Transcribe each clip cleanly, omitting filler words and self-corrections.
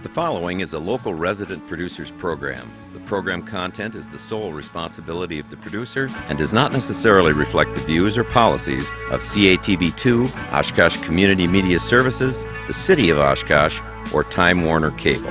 The following is a local resident producer's program. The program content is the sole responsibility of the producer and does not necessarily reflect the views or policies of CATV2, Oshkosh Community Media Services, the City of Oshkosh, or Time Warner Cable.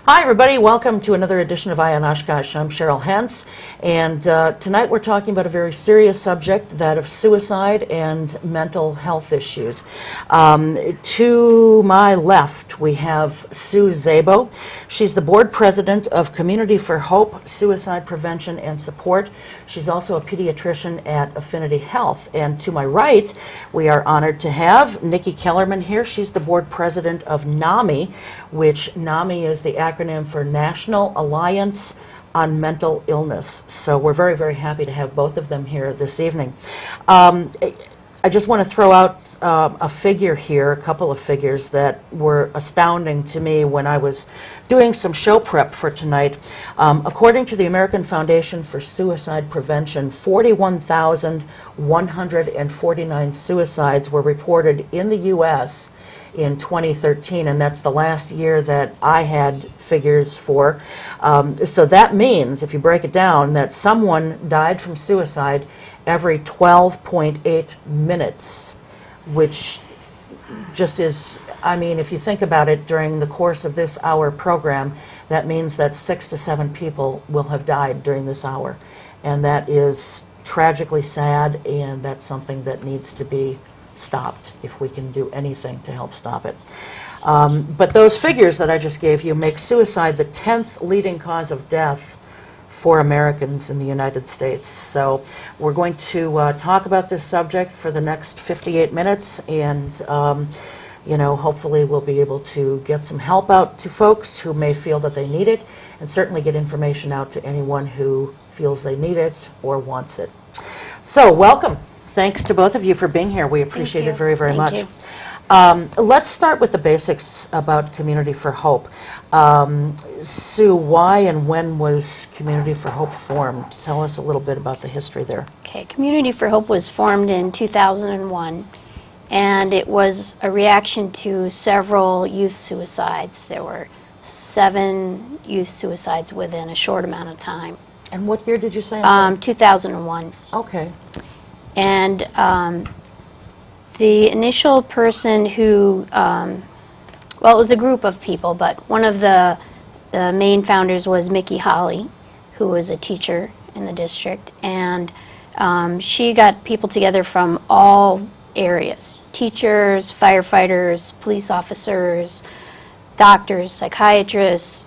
Hi everybody, welcome to another edition of Eye on Oshkosh. I'm Cheryl Hentz, and tonight we're talking about a very serious subject, that of suicide and mental health issues. To my left we have Sue Szabo. She's the board president of Community for Hope, Suicide Prevention and Support. She's also a pediatrician at Affinity Health. And to my right, we are honored to have Nikki Kellerman here. She's the board president of NAMI, which NAMI is the acronym for National Alliance on Mental Illness. So we're very, very happy to have both of them here this evening. I just want to throw out a figure here, a couple of figures that were astounding to me when I was doing some show prep for tonight. According to the American Foundation for Suicide Prevention, 41,149 suicides were reported in the U.S. in 2013, and that's the last year that I had figures for. So that means, if you break it down, that someone died from suicide every 12.8 minutes, which just is, I mean, if you think about it, during the course of this hour program, that means that 6 to 7 people will have died during this hour. And that is tragically sad, and that's something that needs to be stopped if we can do anything to help stop it. But those figures that I just gave you make suicide the 10th leading cause of death for Americans in the United States. So we're going to talk about this subject for the next 58 minutes, and you know, hopefully we'll be able to get some help out to folks who may feel that they need it, and certainly get information out to anyone who feels they need it or wants it. So welcome. Thanks to both of you for being here. We appreciate it very, very much. Let's start with the basics about Community for Hope. Sue, why and when was Community for Hope formed? Tell us a little bit about the history there. Okay, Community for Hope was formed in 2001, and it was a reaction to several youth suicides. There were 7 youth suicides within a short amount of time. And what year did you say? 2001. Okay. And the initial person who, well, it was a group of people, but one of the main founders was Mickey Holly, who was a teacher in the district, and she got people together from all areas: teachers, firefighters, police officers, doctors, psychiatrists,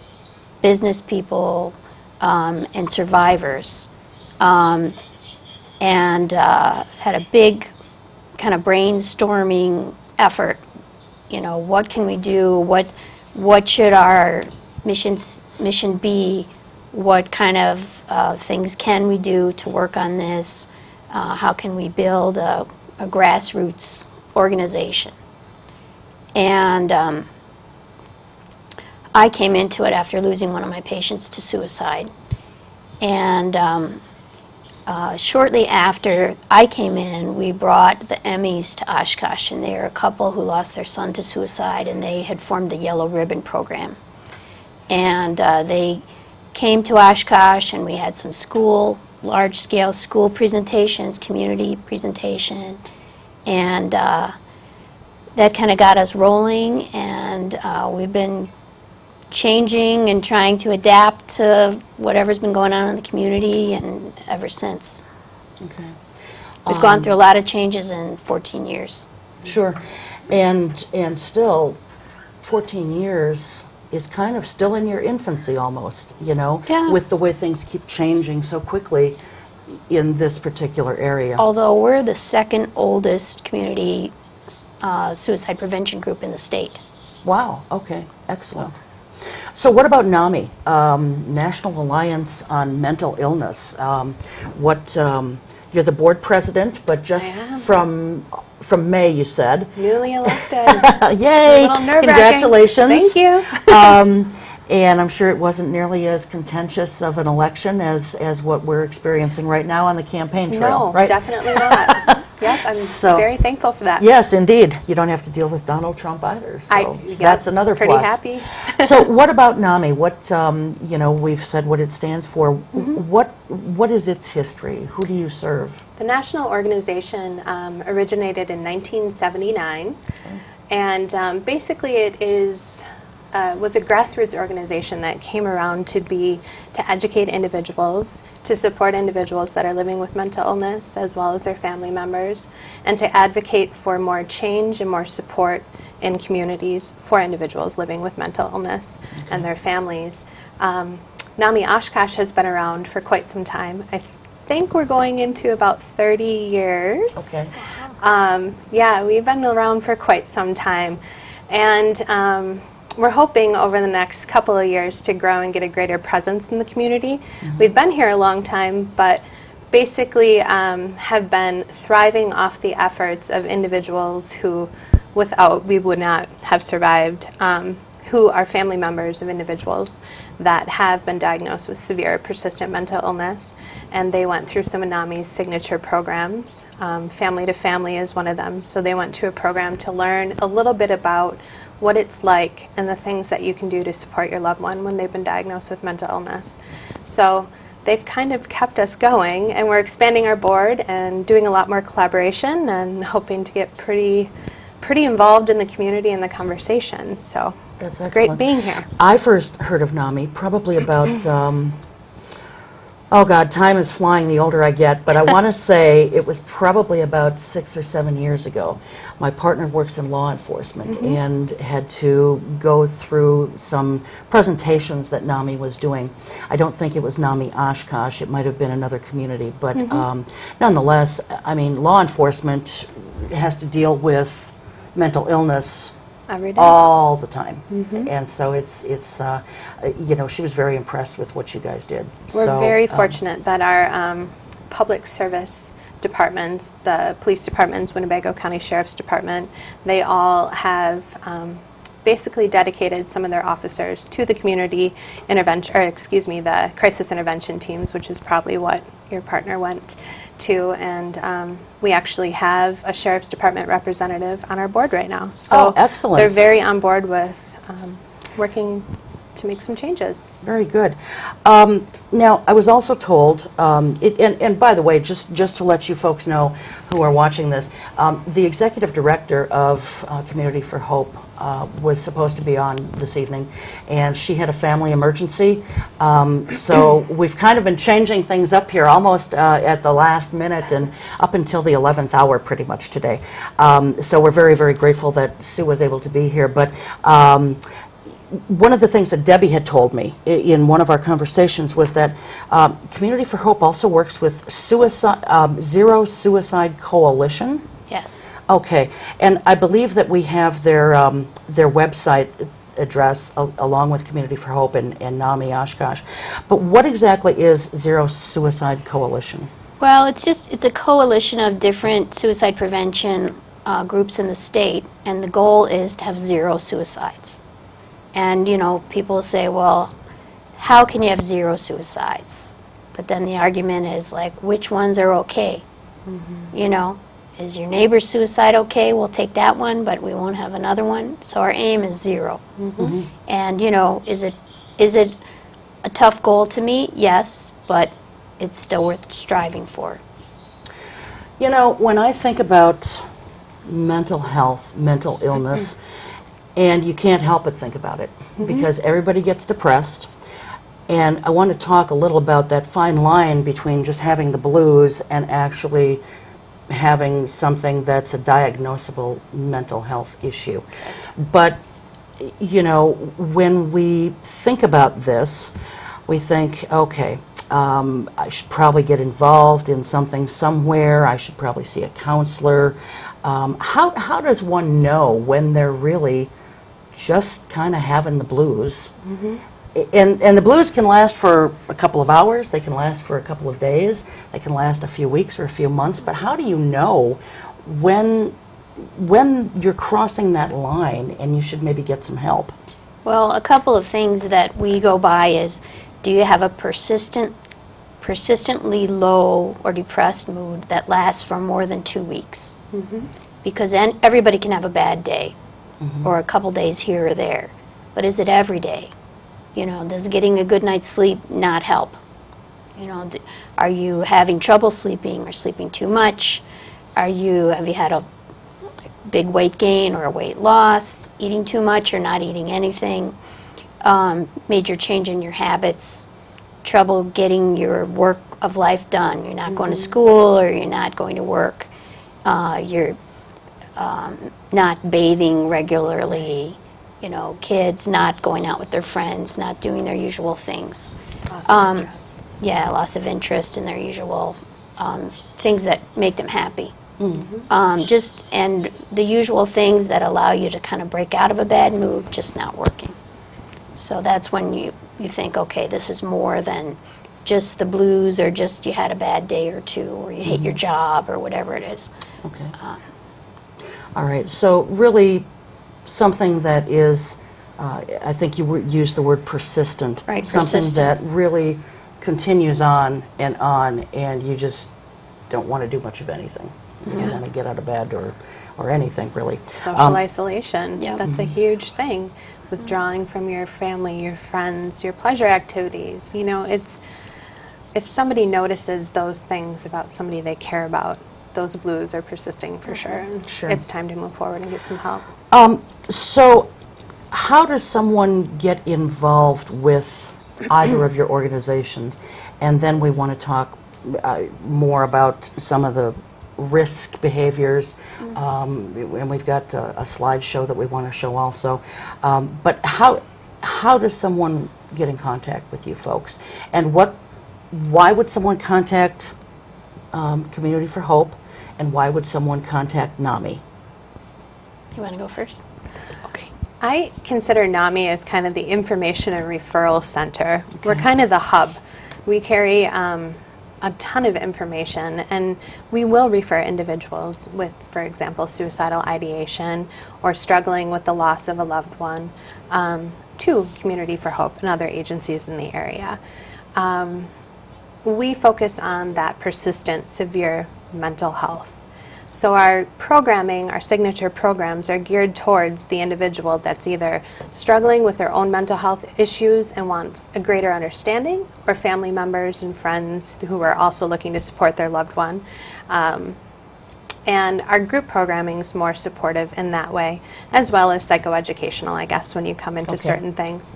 business people, and survivors. And had a big kind of brainstorming effort. You know, what can we do? What should our mission be? What kind of things can we do to work on this? How can we build a grassroots organization? And I came into it after losing one of my patients to suicide. And shortly after I came in, we brought the Emmys to Oshkosh, and they are a couple who lost their son to suicide, and they had formed the Yellow Ribbon program. And they came to Oshkosh, and we had some large-scale school presentations, community presentation, and that kind of got us rolling, and we've been changing and trying to adapt to whatever's been going on in the community, and ever since. Okay. We've gone through a lot of changes in 14 years. Sure. And still, 14 years is kind of still in your infancy almost, you know, Yeah. with the way things keep changing so quickly in this particular area. Although we're the second oldest community suicide prevention group in the state. Wow, okay, excellent. So what about NAMI, National Alliance on Mental Illness? You're the board president, but just from May, you said. Newly elected. Yay! A little nerve-wracking. Congratulations. Thank you. And I'm sure it wasn't nearly as contentious of an election as what we're experiencing right now on the campaign trail, No, right? definitely not. Yep, I'm So- very thankful for that. Yes, indeed. You don't have to deal with Donald Trump either, so Yep, that's another pretty plus. happy. So what about NAMI? What, you know, we've said what it stands for. What is its history? Who do you serve? The national organization originated in 1979, and basically it was a grassroots organization that came around to educate individuals, to support individuals that are living with mental illness as well as their family members, and to advocate for more change and more support in communities for individuals living with mental illness and their families. NAMI Oshkosh has been around for quite some time. I think we're going into about 30 years. Okay. Yeah, we've been around for quite some time, and we're hoping over the next couple of years to grow and get a greater presence in the community. We've been here a long time, but basically have been thriving off the efforts of individuals who, without, we would not have survived, who are family members of individuals that have been diagnosed with severe persistent mental illness, and they went through some of NAMI's signature programs. Family to Family is one of them, so they went to a program to learn a little bit about what it's like and the things that you can do to support your loved one when they've been diagnosed with mental illness. So they've kind of kept us going, and we're expanding our board and doing a lot more collaboration and hoping to get pretty involved in the community and the conversation. So That's it's great excellent. being here. I first heard of NAMI probably about, oh God, time is flying the older I get, but I want to say it was probably about 6 or 7 years ago. My partner works in law enforcement and had to go through some presentations that NAMI was doing. I don't think it was NAMI Oshkosh, it might have been another community, but nonetheless, I mean, law enforcement has to deal with mental illness Every day. all the time, and so it's you know, she was very impressed with what you guys did. We're So, very fortunate that our public service departments, the police departments, Winnebago County Sheriff's Department, they all have basically dedicated some of their officers to the community intervention, or excuse me, the crisis intervention teams, which is probably what your partner went to, and we actually have a Sheriff's Department representative on our board right now. So Oh, excellent. they're very on board with working to make some changes. Very good. Now, I was also told, and by the way, just to let you folks know who are watching this, the executive director of Community for Hope was supposed to be on this evening, and she had a family emergency. So we've kind of been changing things up here almost at the last minute and up until the 11th hour pretty much today. So we're very, very grateful that Sue was able to be here. But one of the things that Debbie had told me in one of our conversations was that Community for Hope also works with Zero Suicide Coalition. Yes. Okay, and I believe that we have their website address along with Community for Hope and NAMI Oshkosh. But what exactly is Zero Suicide Coalition? Well, it's a coalition of different suicide prevention groups in the state, and the goal is to have zero suicides. And, you know, people say, well, how can you have zero suicides? But then the argument is, like, which ones are okay? You know, is your neighbor's suicide okay? We'll take that one, but we won't have another one. So our aim is zero. And, you know, is it a tough goal to meet? Yes, but it's still worth striving for. You know, when I think about mental health, mental illness, and you can't help but think about it because everybody gets depressed. And I want to talk a little about that fine line between just having the blues and actually having something that's a diagnosable mental health issue. But, you know, when we think about this, we think, okay, I should probably get involved in something somewhere. I should probably see a counselor. How does one know when they're really just kind of having the blues? And the blues can last for a couple of hours, they can last for a couple of days, they can last a few weeks or a few months, but how do you know when you're crossing that line and you should maybe get some help? Well, a couple of things that we go by is, do you have a persistently low or depressed mood that lasts for more than 2 weeks? Because everybody can have a bad day or a couple days here or there, but is it every day? You know, does getting a good night's sleep not help? You know, are you having trouble sleeping or sleeping too much? Have you had a big weight gain or a weight loss, eating too much or not eating anything, major change in your habits, trouble getting your work of life done? You're not going to school or you're not going to work. You're not bathing regularly. You know, kids not going out with their friends, not doing their usual things. Loss of interest. Yeah, loss of interest in their usual things that make them happy. And the usual things that allow you to kind of break out of a bad mood just not working. So that's when you think, okay, this is more than just the blues or just you had a bad day or two or you hate your job or whatever it is. Okay. All right, so really something that is, I think you used the word persistent. Right, something persistent. that really continues on, and you just don't want to do much of anything. You don't want to get out of bed or anything, really. Social isolation, Yep. that's a huge thing. Withdrawing from your family, your friends, your pleasure activities. You know, it's, if somebody notices those things about somebody they care about, those blues are persisting for sure. And Sure. it's time to move forward and get some help. So how does someone get involved with either of your organizations? And then we want to talk more about some of the risk behaviors, and we've got a slideshow that we want to show also. But how does someone get in contact with you folks? And why would someone contact Community for Hope, and why would someone contact NAMI? You want to go first? Okay. I consider NAMI as kind of the information and referral center. We're kind of the hub. We carry a ton of information, and we will refer individuals with, for example, suicidal ideation or struggling with the loss of a loved one to Community for Hope and other agencies in the area. We focus on that persistent, severe mental health. So our programming, our signature programs, are geared towards the individual that's either struggling with their own mental health issues and wants a greater understanding, or family members and friends who are also looking to support their loved one. And our group programming is more supportive in that way, as well as psychoeducational, I guess, when you come into certain things.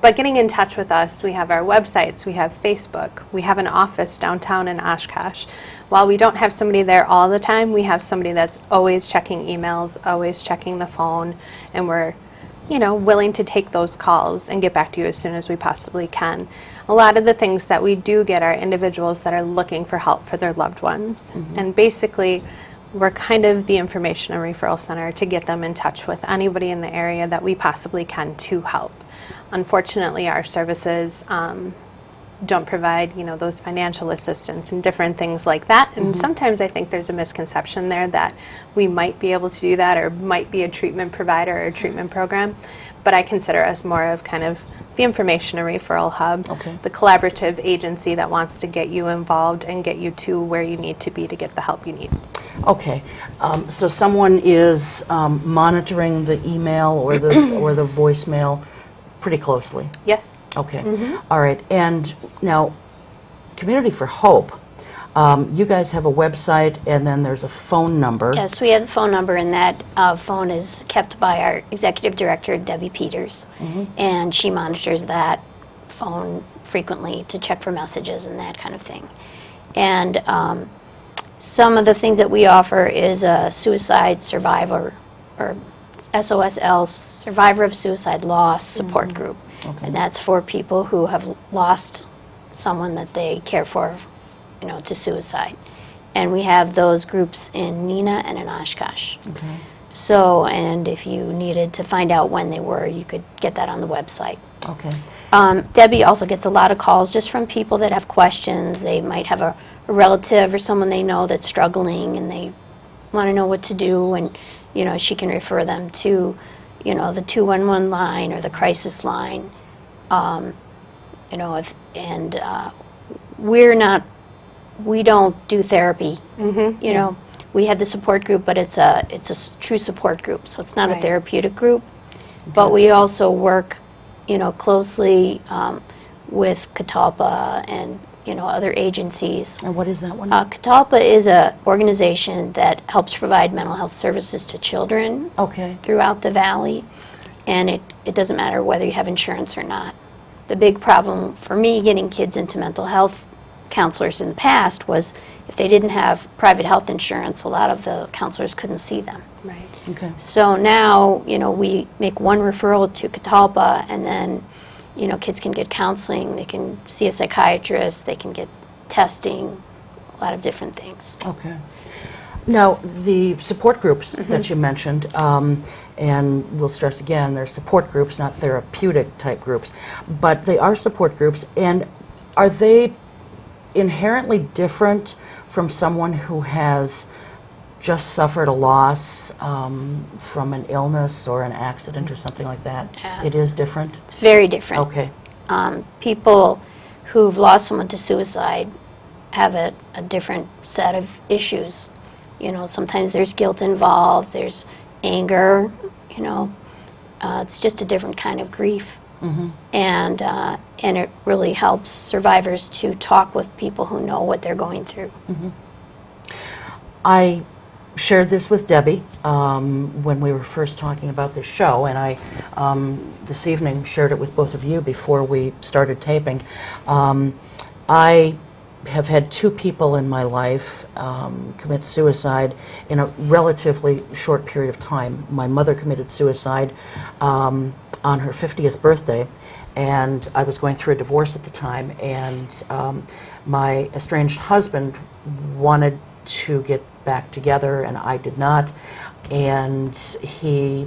But getting in touch with us, we have our websites, we have Facebook, we have an office downtown in Oshkosh. While we don't have somebody there all the time, we have somebody that's always checking emails, always checking the phone, and we're, you know, willing to take those calls and get back to you as soon as we possibly can. A lot of the things that we do get are individuals that are looking for help for their loved ones. And basically, we're kind of the information and referral center to get them in touch with anybody in the area that we possibly can to help. Unfortunately, our services don't provide, you know, those financial assistance and different things like that. And sometimes I think there's a misconception there that we might be able to do that, or might be a treatment provider or a treatment program. But I consider us more of kind of the information and referral hub, the collaborative agency that wants to get you involved and get you to where you need to be to get the help you need. Okay, so someone is monitoring the email or the or the voicemail pretty closely. Yes. Okay. All right. And now, Community for Hope, You guys have a website, and then there's a phone number. Yes, we have the phone number, and that phone is kept by our executive director, Debbie Peters, and she monitors that phone frequently to check for messages and that kind of thing. And some of the things that we offer is a suicide survivor, or SOSL, Survivor of Suicide Loss Support Group. Okay. And that's for people who have lost someone that they care for, you know, to suicide. And we have those groups in Neenah and in Oshkosh. Okay. So, and if you needed to find out when they were, you could get that on the website. Okay. Debbie also gets a lot of calls just from people that have questions. They might have a relative or someone they know that's struggling, and they want to know what to do, and you know, she can refer them to, you know, the 211 line or the crisis line. You know, we don't do therapy. You know, we have the support group, but it's a true support group, so it's not a therapeutic group. But we also work, you know, closely with Catalpa and, you know, other agencies. And what is that one? Catalpa is an organization that helps provide mental health services to children Okay. throughout the valley, and it doesn't matter whether you have insurance or not. The big problem for me getting kids into mental health counselors in the past was if they didn't have private health insurance, a lot of the counselors couldn't see them. Right. Okay. So now, you know, we make one referral to Catalpa, and then, you know, kids can get counseling, they can see a psychiatrist, they can get testing, a lot of different things. Okay. Now, the support groups that you mentioned, and we'll stress again, they're support groups, not therapeutic type groups, but they are support groups, and are they inherently different from someone who has just suffered a loss from an illness or an accident or something like that? Yeah. It is different? It's very different. Okay. People who've lost someone to suicide have a different set of issues. You know, sometimes there's guilt involved, there's anger, you know. It's just a different kind of grief. And it really helps survivors to talk with people who know what they're going through. I shared this with Debbie when we were first talking about this show, and I this evening shared it with both of you before we started taping. I have had two people in my life commit suicide in a relatively short period of time. My mother committed suicide on her 50th birthday, and I was going through a divorce at the time, and my estranged husband wanted to get back together, and I did not, and he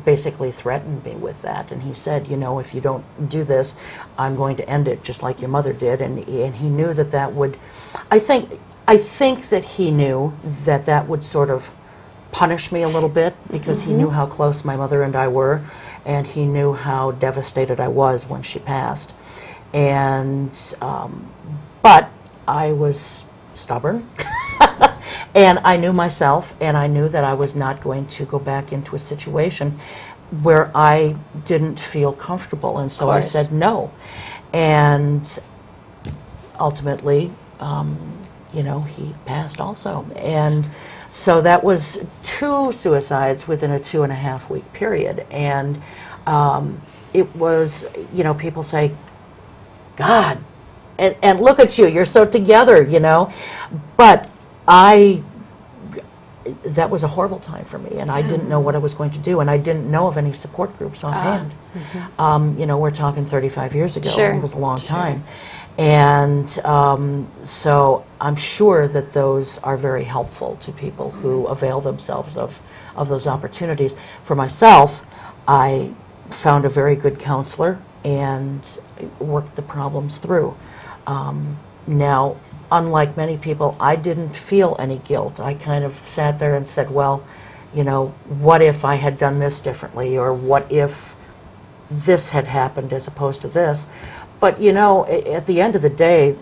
basically threatened me with that, and he said, you know, if you don't do this, I'm going to end it just like your mother did, and he knew that that would, I think that he knew that that would sort of punish me a little bit, because he knew how close my mother and I were, and he knew how devastated I was when she passed. And but I was stubborn, and I knew myself, and I knew that I was not going to go back into a situation where I didn't feel comfortable, and so I said no. And ultimately, you know, he passed also. And so that was 2 suicides within a 2.5-week period. And it was, you know, people say, God, and look at you, you're so together, you know. But that was a horrible time for me, and I didn't know what I was going to do, and I didn't know of any support groups offhand. You know, we're talking 35 years ago. Sure. It was a long time. And so I'm sure that those are very helpful to people who avail themselves of those opportunities. For myself, I found a very good counselor and worked the problems through. Now, unlike many people, I didn't feel any guilt. I kind of sat there and said, well, you know, what if I had done this differently, or what if this had happened as opposed to this? But, you know, at the end of the day,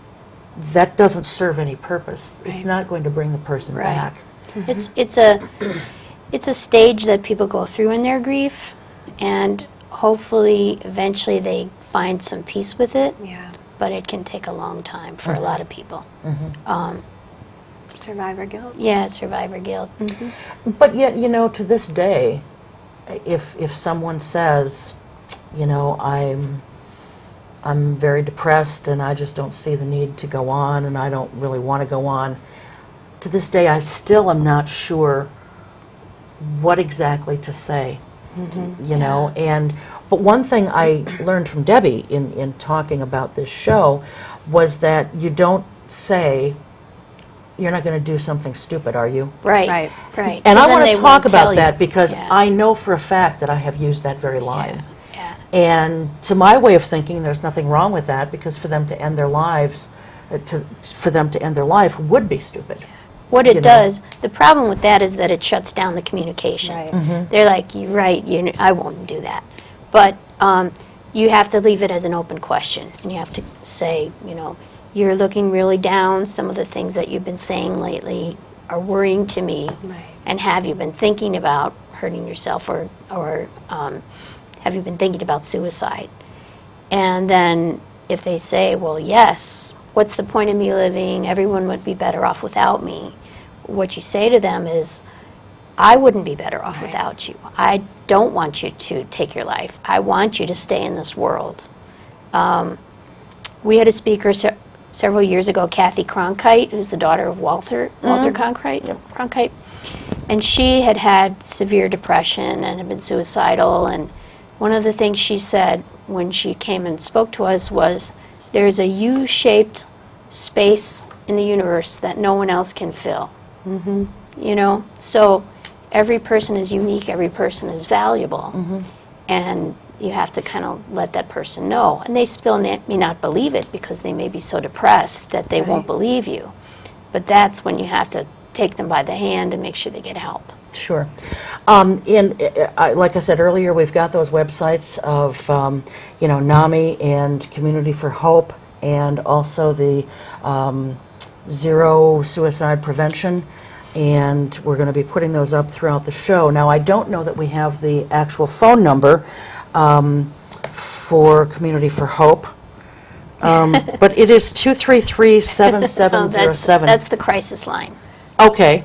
that doesn't serve any purpose. Right. It's not going to bring the person back. It's a stage that people go through in their grief, and hopefully eventually they find some peace with it. Yeah. but it can take a long time for a lot of people. Survivor guilt. Yeah, survivor guilt. But yet, you know, to this day, if someone says, you know, I'm very depressed and I just don't see the need to go on and I don't really want to go on, to this day I still am not sure what exactly to say. You know, but one thing I learned from Debbie in talking about this show was that you don't say, you're not going to do something stupid, are you? Right. Right. Right. And I then want they to talk won't tell about you. that because Yeah. I know for a fact that I have used that very line. Yeah. And to my way of thinking, there's nothing wrong with that, because for them to end their lives, for them to end their life would be stupid. What You it know. does, the problem with that is that it shuts down the communication. Right. They're like, you're right, I won't do that. But you have to leave it as an open question. And you have to say, you know, you're looking really down. Some of the things that you've been saying lately are worrying to me. Right. And have you been thinking about hurting yourself, or have you been thinking about suicide? And then if they say, well, yes, what's the point of me living? Everyone would be better off without me. What you say to them is, I wouldn't be better off without you. I don't want you to take your life. I want you to stay in this world. We had a speaker several years ago, Kathy Cronkite, who's the daughter of Walter Cronkite. And she had had severe depression and had been suicidal. And one of the things she said when she came and spoke to us was, there's a U-shaped space in the universe that no one else can fill. You know, so every person is unique, every person is valuable, and you have to kind of let that person know. And they still may not believe it, because they may be so depressed that they won't believe you. But that's when you have to take them by the hand and make sure they get help. Sure. Like I said earlier, we've got those websites of, you know, NAMI and Community for Hope, and also the Zero Suicide Prevention, and we're going to be putting those up throughout the show. Now, I don't know that we have the actual phone number for Community for Hope, but it is 233-7707. That's the crisis line. Okay,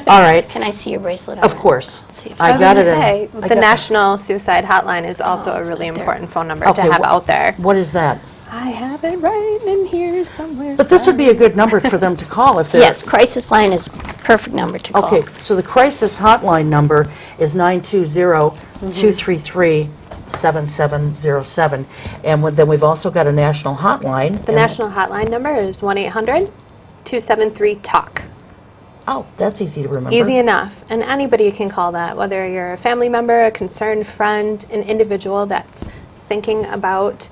all right, Can I see your bracelet? of course. Let's see if I I was got going it. to say, I the got- National Suicide Hotline is also a it's really right there. important phone number Okay, to have out there. What is that? I have it right in here somewhere. But this would be a good number for them to call if they're... Yes, crisis line is perfect number to call. Okay, so the crisis hotline number is 920-233-7707. And then we've also got a national hotline. The national hotline number is 1-800-273-TALK. Oh, that's easy to remember. Easy enough. And anybody can call that, whether you're a family member, a concerned friend, an individual that's thinking about,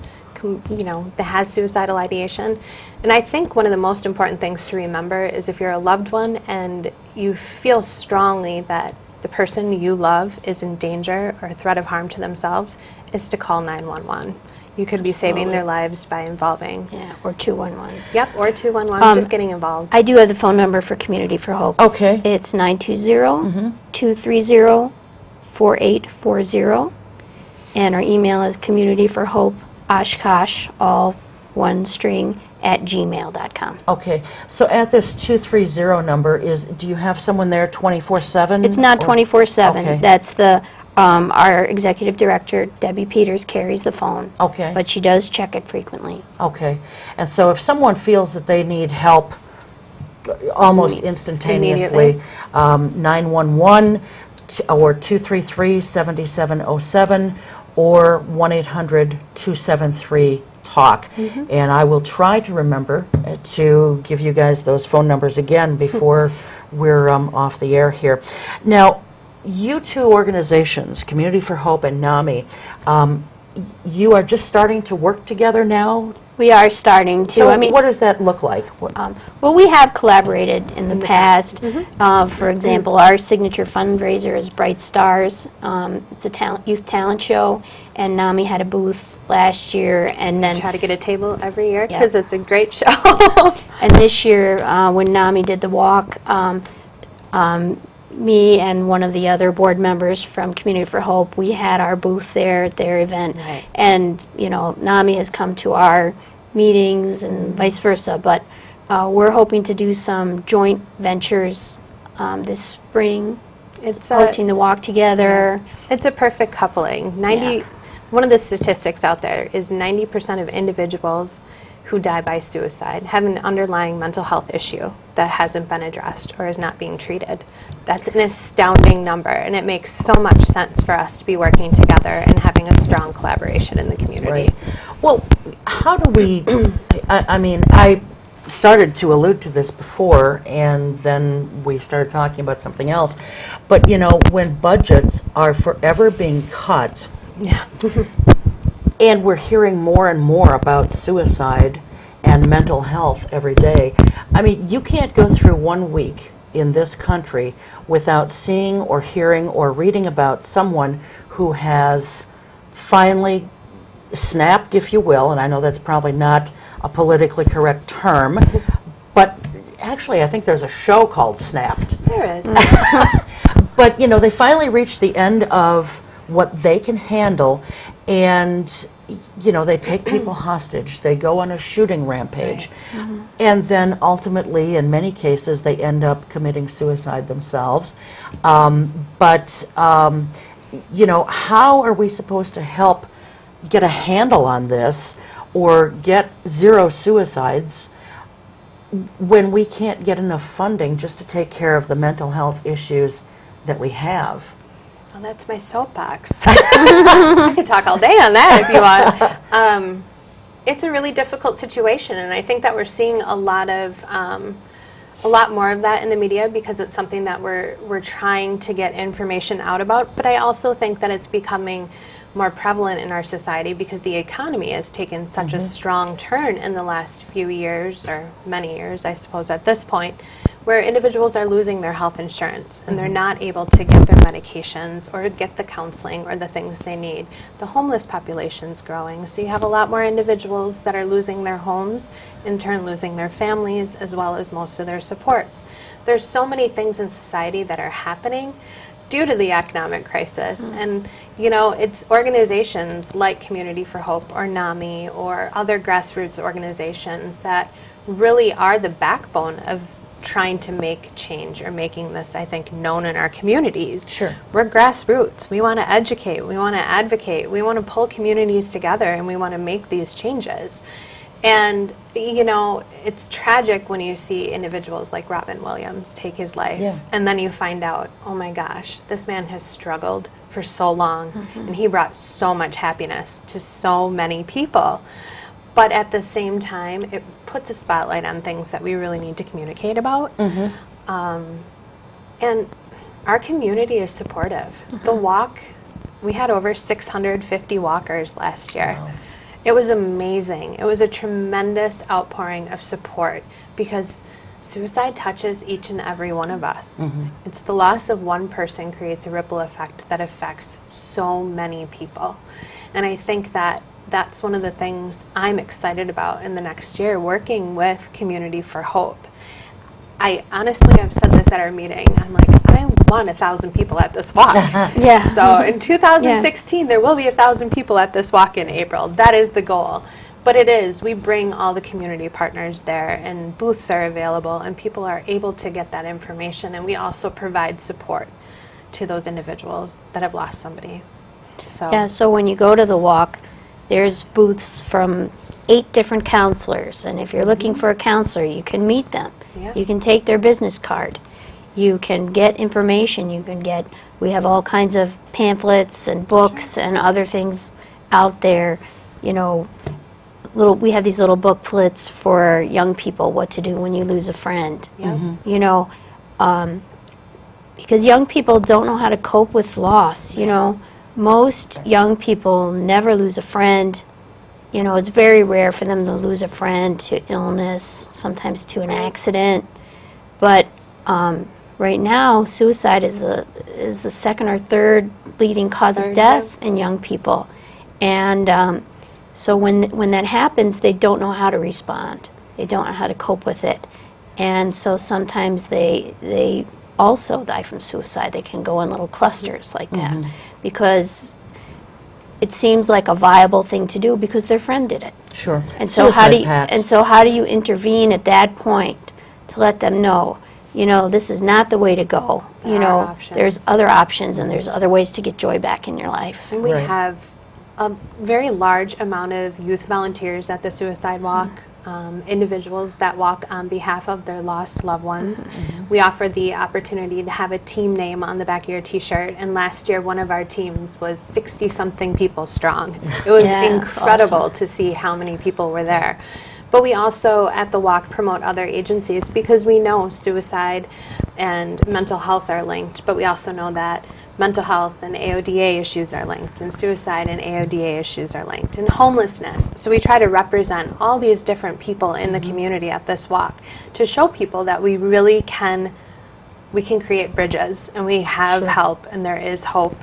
you know, that has suicidal ideation. And I think one of the most important things to remember is, if you're a loved one and you feel strongly that the person you love is in danger or a threat of harm to themselves, is to call 911. You could be saving their lives by involving. Yeah, or 211. Yep, or 211, just getting involved. I do have the phone number for Community for Hope. Okay. It's 920-230-4840. And our email is communityforhopeoshkosh, all one string, @gmail.com. Okay, so at this 230 number, do you have someone there 24/7? It's not 24/7. Okay. That's our executive director, Debbie Peters, carries the phone. Okay. But she does check it frequently. Okay, and so if someone feels that they need help almost instantaneously, 911 or 233-7707 or 1-800-273-TALK. And I will try to remember to give you guys those phone numbers again before we're off the air here. Now, you two organizations, Community for Hope and NAMI, you are just starting to work together now? We are starting to. So what does that look like? Well, we have collaborated in the past. For example, our signature fundraiser is Bright Stars. It's a youth talent show, and NAMI had a booth last year, and then Try to get a table every year, Yeah. because it's a great show. and this year when NAMI did the walk, me and one of the other board members from Community for Hope, we had our booth there at their event. Right. And, you know, NAMI has come to our meetings and vice versa, but we're hoping to do some joint ventures this spring. It's Hosting the walk together. It's a perfect coupling. One of the statistics out there is 90% of individuals who die by suicide have an underlying mental health issue that hasn't been addressed or is not being treated. That's an astounding number, and it makes so much sense for us to be working together and having a strong collaboration in the community. Right. Well, how do we, I mean, I started to allude to this before, and then we started talking about something else. But, you know, when budgets are forever being cut, and we're hearing more and more about suicide and mental health every day, I mean, you can't go through 1 week in this country without seeing or hearing or reading about someone who has finally snapped, if you will, and I know that's probably not a politically correct term, but actually I think there's a show called Snapped. There is. But, you know, they finally reached the end of what they can handle, and, you know, they take people hostage. They go on a shooting rampage. Right. And then ultimately, in many cases, they end up committing suicide themselves. You know, how are we supposed to help get a handle on this or get zero suicides when we can't get enough funding just to take care of the mental health issues that we have? Well, that's my soapbox. I could talk all day on that if you want. It's a really difficult situation, and I think that we're seeing a lot more of that in the media because it's something that we're trying to get information out about. But I also think that it's becoming more prevalent in our society because the economy has taken such a strong turn in the last few years, or many years, I suppose, at this point, where individuals are losing their health insurance and they're not able to get their medications or get the counseling or the things they need. The homeless population's growing, so you have a lot more individuals that are losing their homes, in turn losing their families, as well as most of their supports. There's so many things in society that are happening due to the economic crisis. And, you know, it's organizations like Community for Hope or NAMI or other grassroots organizations that really are the backbone of trying to make change or making this, I think, known in our communities. Sure. We're grassroots. We want to educate. We want to advocate. We want to pull communities together, and we want to make these changes. And, you know, it's tragic when you see individuals like Robin Williams take his life. Yeah. And then you find out, oh my gosh, this man has struggled for so long, and he brought so much happiness to so many people. But at the same time, it puts a spotlight on things that we really need to communicate about. And our community is supportive. The walk, we had over 650 walkers last year. Wow. It was amazing. It was a tremendous outpouring of support because suicide touches each and every one of us. It's the loss of one person creates a ripple effect that affects so many people. And I think that that's one of the things I'm excited about in the next year, working with Community for Hope. I honestly have said this at our meeting. I'm like, I want 1,000 people at this walk. Yeah. So in 2016, there will be 1,000 people at this walk in April. That is the goal. But it is, we bring all the community partners there, and booths are available, and people are able to get that information. And we also provide support to those individuals that have lost somebody. So Yeah, so when you go to the walk, there's booths from 8 different counselors, and if you're looking for a counselor, you can meet them. Yeah. You can take their business card. You can get information. We have all kinds of pamphlets and books and other things out there. You know, we have these little booklets for young people, what to do when you lose a friend. Yeah. You know, because young people don't know how to cope with loss, you know. Most young people never lose a friend. You know, it's very rare for them to lose a friend to illness, sometimes to an accident. But right now, suicide is the second or third leading cause of death in young people. And so when that happens, they don't know how to respond. They don't know how to cope with it. And so sometimes they also die from suicide. They can go in little clusters like that because it seems like a viable thing to do because their friend did it. Sure. And so how do Suicide you, pacts. and so how do you intervene at that point to let them know, you know, this is not the way to go. There You are know, options. there's other options and there's other ways to get joy back in your life. And we Right. have a very large amount of youth volunteers at the Suicide Walk, individuals that walk on behalf of their lost loved ones. We offer the opportunity to have a team name on the back of your t-shirt, and last year one of our teams was 60-something people strong. It was Yeah, that's incredible awesome. to see how many people were there. But we also, at the walk, promote other agencies because we know suicide and mental health are linked, but we also know that mental health and AODA issues are linked, and suicide and AODA issues are linked, and homelessness. So we try to represent all these different people in the community at this walk to show people that we really can, we can create bridges, and we have Sure. help, and there is hope,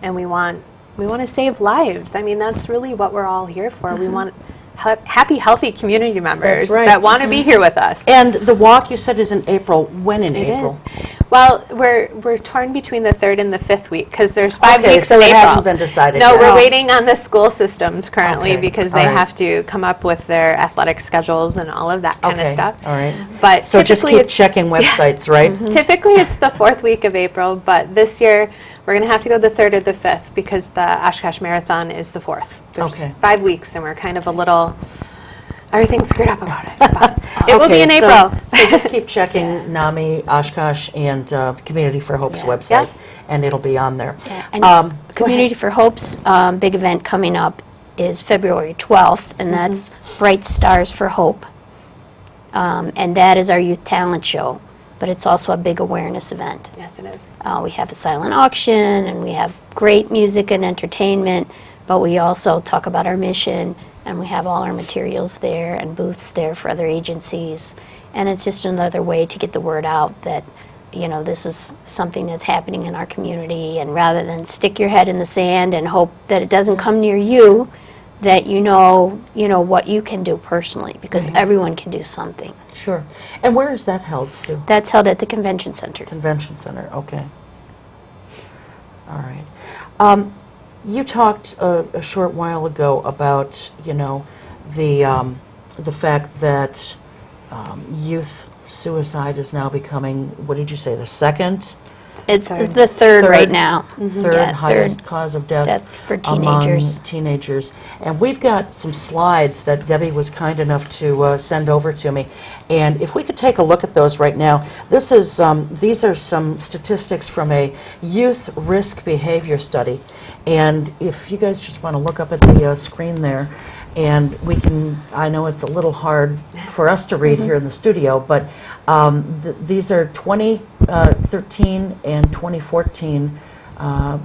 and we want to save lives. I mean, that's really what we're all here for. We want happy, healthy community members That's right. that want to be here with us. And the walk, you said, is in April. When in It April? is. Well, we're torn between the 3rd and the 5th week because there's 5 Okay, weeks so in it April. hasn't been decided No, yet. we're Oh. waiting on the school systems currently Okay, because all they right. have to come up with their athletic schedules and all of that kind of Okay, stuff. all right. But So just typically keep it's- checking websites, right? Typically, it's the 4th week of April, but this year we're going to have to go the 3rd or the 5th because the Oshkosh Marathon is the 4th. There's Okay. 5 weeks, and we're kind of a little, everything's screwed up about it. But it will be in Okay, April. So just keep checking NAMI, Oshkosh, and Community for Hope's Yeah. websites, and it'll be on there. And Go ahead. Community for Hope's big event coming up is February 12th, and that's Bright Stars for Hope. And that is our youth talent show, but it's also a big awareness event. Yes, it is. We have a silent auction, and we have great music and entertainment, but we also talk about our mission, and we have all our materials there and booths there for other agencies. And it's just another way to get the word out that, you know, this is something that's happening in our community, and rather than stick your head in the sand and hope that it doesn't come near you, that you know what you can do personally, because everyone can do something. Sure. And where is that held, Sue? That's held at the convention center. Convention Center, okay. All right. You talked a short while ago about, you know, the fact that youth suicide is now becoming, what did you say, the second? It's Third. the third right Third. now. Third Yeah, highest cause of death, death for among teenagers. teenagers. And we've got some slides that Debbie was kind enough to send over to me. And if we could take a look at those right now, this is these are some statistics from a youth risk behavior study. And if you guys just want to look up at the screen there, and we can, I know it's a little hard for us to read here in the studio, but these are 2013 and 2014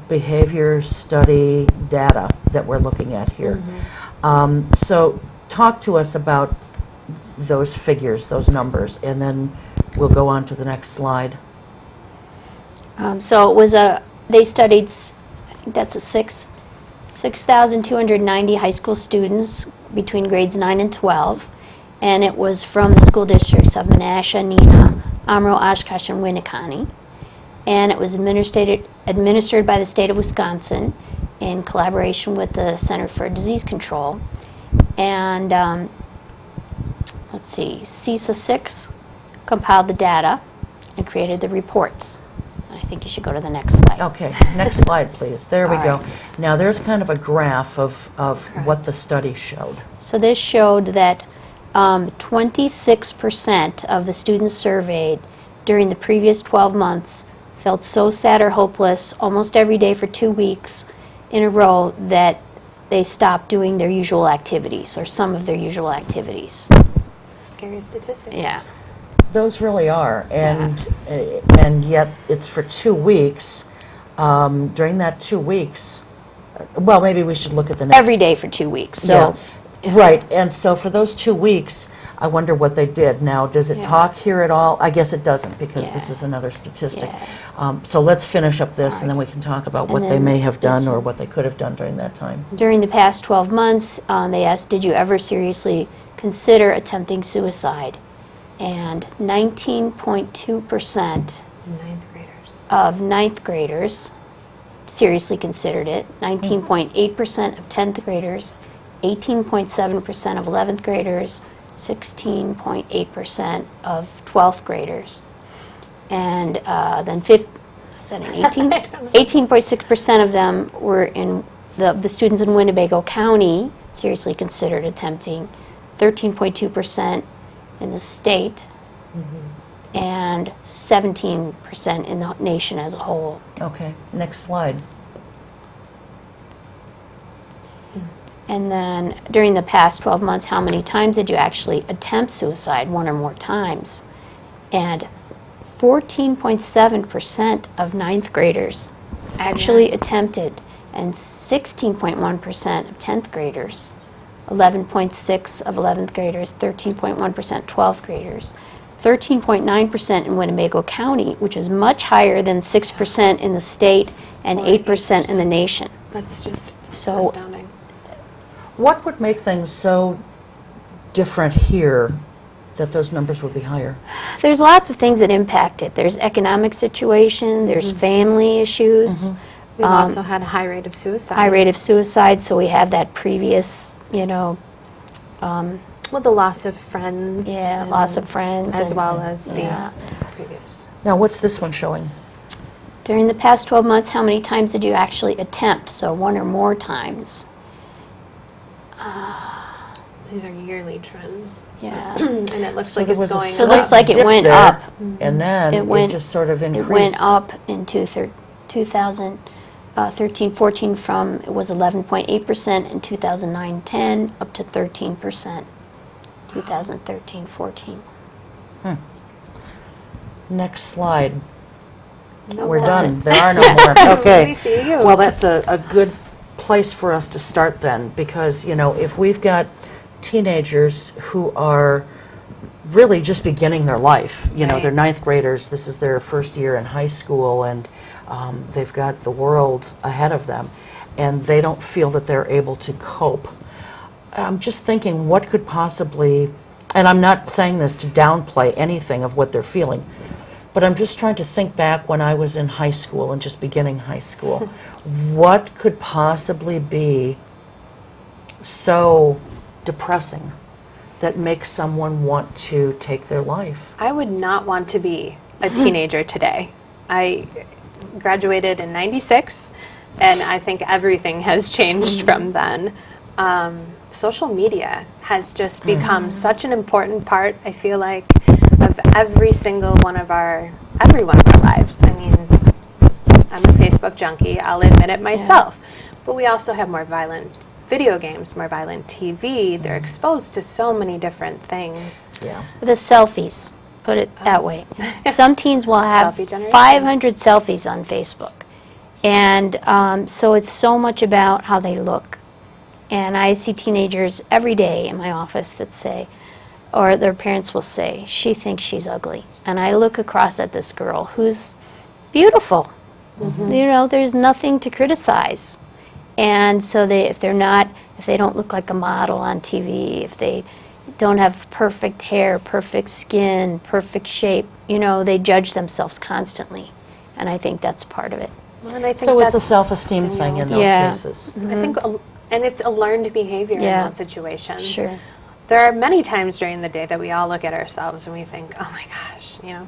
behavior study data that we're looking at here. So talk to us about those figures, those numbers, and then we'll go on to the next slide. So it was they studied, I think that's 6,290 high school students between grades 9 and 12, and it was from the school districts of Menasha, Neenah, Amro, Oshkosh, and Winneconne. And it was administered by the state of Wisconsin in collaboration with the Center for Disease Control. And let's see, CISA 6 compiled the data and created the reports. I think you should go to the next slide. Okay, next slide, please. There we All go. right. Now, there's kind of a graph of what the study showed. So this showed that 26% of the students surveyed during the previous 12 months felt so sad or hopeless almost every day for 2 weeks in a row that they stopped doing their usual activities or some of their usual activities. Scary statistic. Yeah. Those really are, and yet it's for 2 weeks. During that 2 weeks, well, maybe we should look at the next. Every day for 2 weeks. So Yeah. Right, and so for those 2 weeks, I wonder what they did. Now, does it Yeah. talk here at all? I guess it doesn't, because this Yeah. is another statistic. Yeah. So let's finish up this, and then we can talk about what And they then may have this done or one. what they could have done during that time. during the past 12 months, they asked, did you ever seriously consider attempting suicide? And 19.2% Ninth graders. of ninth graders seriously considered it. 19.8% of 10th graders, 18.7% of 11th graders, 16.8% of 12th graders. And then is that an 18? 18.6% of them were in the students in Winnebago County seriously considered attempting, 13.2% in the state, and 17% in the nation as a whole. Okay, next slide. And then during the past 12 months, how many times did you actually attempt suicide, one or more times? And 14.7% of ninth graders actually attempted, and 16.1% of 10th graders, 11.6% of 11th graders, 13.1% 12th graders, 13.9% in Winnebago County, which is much higher than 6% in the state and 8% in the nation. That's just So astounding. What would make things so different here that those numbers would be higher? there's lots of things that impact it. There's economic situation, there's family issues, We've also had a high rate of suicide. high rate of suicide, so we have that previous, you know, Well, the loss of friends. yeah, and loss of friends. As and- well as yeah. the previous. Now, what's this one showing? During the past 12 months, how many times did you actually attempt? So one or more times. These are yearly trends. Yeah. And it looks So like there it's was a going So it looks slight like it dip went there, up. and then It went- it just sort of increased. It went up in 2013-14 from, it was 11.8% in 2009-10 up to 13%, 2013-14. Next slide. No, We're that's done. it. There are no more. Okay. We see you. Well, that's a good place for us to start then, because, you know, if we've got teenagers who are really just beginning their life, you know, Right. they're ninth graders, this is their first year in high school, and they've got the world ahead of them, and they don't feel that they're able to cope. I'm just thinking, what could possibly, and I'm not saying this to downplay anything of what they're feeling, but I'm just trying to think back when I was in high school and just beginning high school. What could possibly be so depressing that makes someone want to take their life? I would not want to be a teenager today. I graduated in '96, and I think everything has changed from then. Social media has just become such an important part, I feel like, of every one of our lives. I mean, I'm a Facebook junkie, I'll admit it myself. But we also have more violent video games, more violent TV. They're exposed to so many different things. Yeah. The selfies, put it that way. Some teens will have Selfie generation. 500 selfies on Facebook. And so it's so much about how they look. And I see teenagers every day in my office that say, or their parents will say, she thinks she's ugly. And I look across at this girl who's beautiful. You know, there's nothing to criticize. And so if they don't look like a model on TV, if they don't have perfect hair, perfect skin, perfect shape, you know, they judge themselves constantly. And I think that's part of it. Well, and I think So it's a that's- self-esteem thing in those Yeah. cases. I think, and it's a learned behavior Yeah. in those situations. Sure. There are many times during the day that we all look at ourselves and we think, oh my gosh, you know,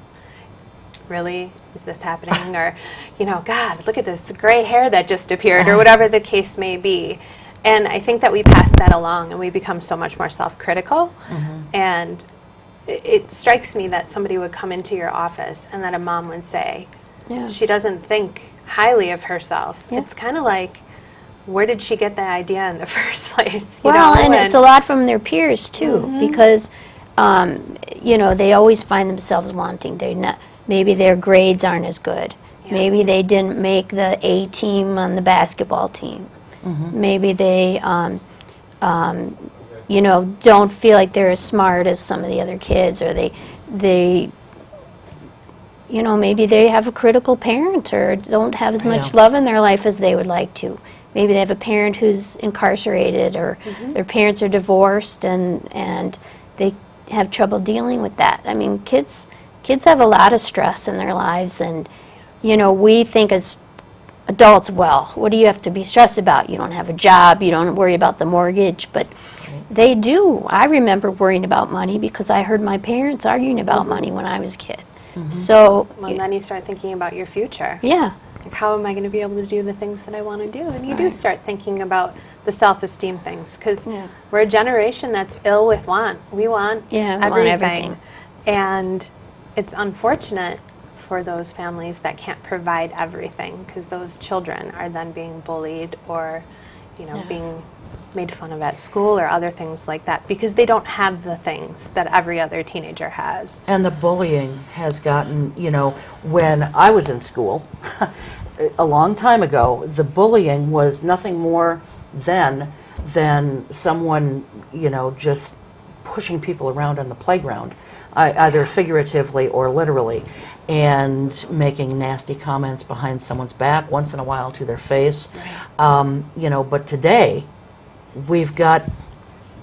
really, is this happening? Or, you know, God, look at this gray hair that just appeared, or whatever the case may be. And I think that we pass that along and we become so much more self-critical. And it strikes me that somebody would come into your office and that a mom would say, Yeah. she doesn't think highly of herself. Yeah. It's kind of like, where did she get the idea in the first place? You Well, know? and it's a lot from their peers too, because you know, they always find themselves wanting. Maybe their grades aren't as good. Yeah. Maybe they didn't make the A team on the basketball team. Maybe they, you know, don't feel like they're as smart as some of the other kids, or they, you know, maybe they have a critical parent or don't have as much Yeah. love in their life as they would like to. Maybe they have a parent who's incarcerated, or their parents are divorced, and they have trouble dealing with that. I mean, kids have a lot of stress in their lives, and you know, we think as adults, well, what do you have to be stressed about? You don't have a job, you don't worry about the mortgage, but they do. I remember worrying about money because I heard my parents arguing about money when I was a kid. So, Well, then you start thinking about your future. yeah, Like, how am I going to be able to do the things that I want to do? And you do start thinking about the self-esteem things, because Yeah. we're a generation that's ill with want. We want Yeah, we want everything. everything. And it's unfortunate for those families that can't provide everything, because those children are then being bullied or, you know, being made fun of at school or other things like that, because they don't have the things that every other teenager has. And the bullying has gotten, you know, when I was in school, a long time ago, the bullying was nothing more then than someone, you know, just pushing people around on the playground, either figuratively or literally, and making nasty comments behind someone's back, once in a while to their face. You know, but today, we've got,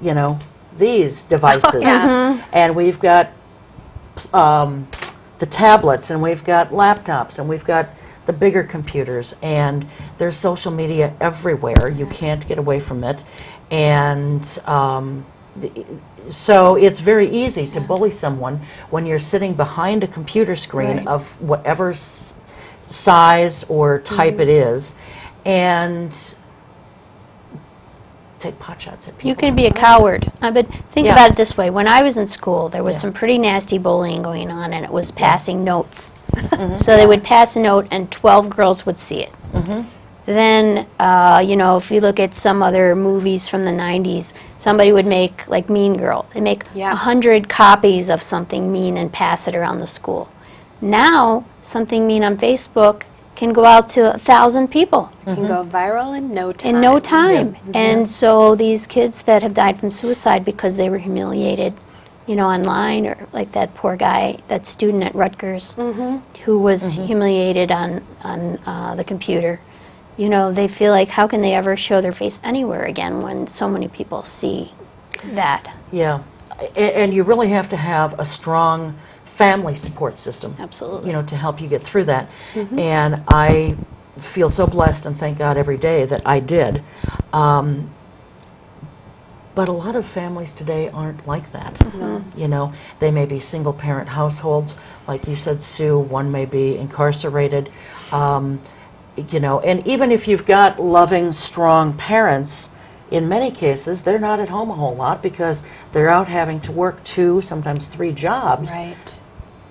you know, these devices, and we've got the tablets, and we've got laptops, and we've got the bigger computers, and there's social media everywhere. You can't get away from it. And so it's very easy to bully someone when you're sitting behind a computer screen of whatever size or type it is, and take pot shots at people. you can be a coward. But think about it this way. When I was in school, there was some pretty nasty bullying going on, and it was passing notes. So they would pass a note, and 12 girls would see it. Then, you know, if you look at some other movies from the 90s, somebody would make, like Mean Girl. They make 100 copies of something mean and pass it around the school. Now, something mean on Facebook can go out to 1,000 people. It can go viral in no time. In no time. And so these kids that have died from suicide because they were humiliated, you know, online, or like that poor guy, that student at Rutgers, who was humiliated on the computer. You know, they feel like, how can they ever show their face anywhere again when so many people see that? Yeah, and you really have to have a strong family support system. Absolutely. You know, to help you get through that. And I feel so blessed and thank God every day that I did. But a lot of families today aren't like that. You know, they may be single parent households, like you said, Sue. One may be incarcerated. You know, and even if you've got loving, strong parents, in many cases, they're not at home a whole lot because they're out having to work 2, sometimes 3 jobs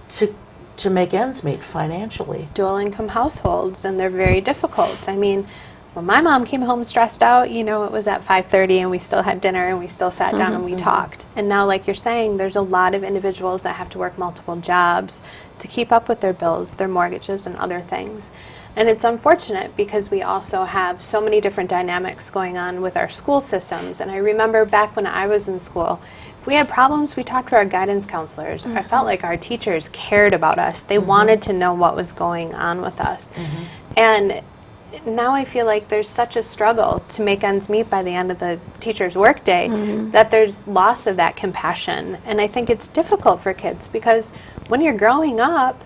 to make ends meet financially. Dual income households, and they're very difficult. I mean, when my mom came home stressed out, you know, it was at 5:30 and we still had dinner and we still sat down and we talked. And now, like you're saying, there's a lot of individuals that have to work multiple jobs to keep up with their bills, their mortgages, and other things. And it's unfortunate because we also have so many different dynamics going on with our school systems. And I remember back when I was in school, if we had problems, we talked to our guidance counselors. I felt like our teachers cared about us. They wanted to know what was going on with us. And now I feel like there's such a struggle to make ends meet by the end of the teacher's workday that there's loss of that compassion. And I think it's difficult for kids because when you're growing up,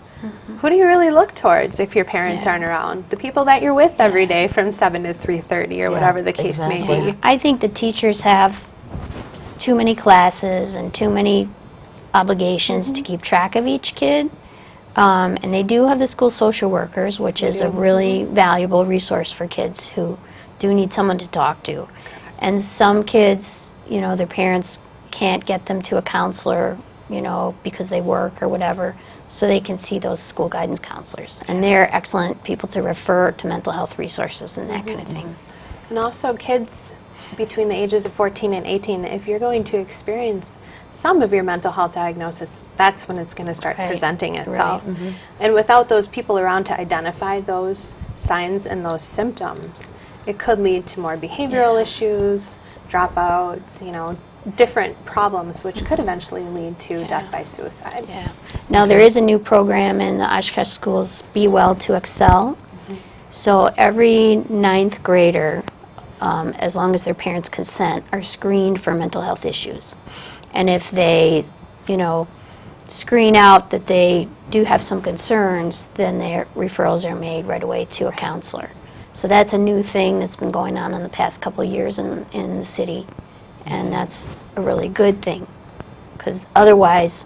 who do you really look towards if your parents aren't around? The people that you're with every day from 7 to 3:30 or whatever the case may be. I think the teachers have too many classes and too many obligations to keep track of each kid. And they do have the school social workers, which is a really valuable resource for kids who do need someone to talk to. And some kids, you know, their parents can't get them to a counselor, you know, because they work or whatever. So they can see those school guidance counselors. And they're excellent people to refer to mental health resources and that kind of thing. And also kids between the ages of 14 and 18, if you're going to experience some of your mental health diagnosis, that's when it's going to start presenting itself. And without those people around to identify those signs and those symptoms, it could lead to more behavioral issues, dropouts, you know, different problems, which could eventually lead to death by suicide. Now there is a new program in the Oshkosh schools, Be Well to Excel. So every 9th grader, as long as their parents consent, are screened for mental health issues. And if they, you know, screen out that they do have some concerns, then their referrals are made right away to a counselor. So that's a new thing that's been going on in the past couple of years in the city, and that's a really good thing, because otherwise,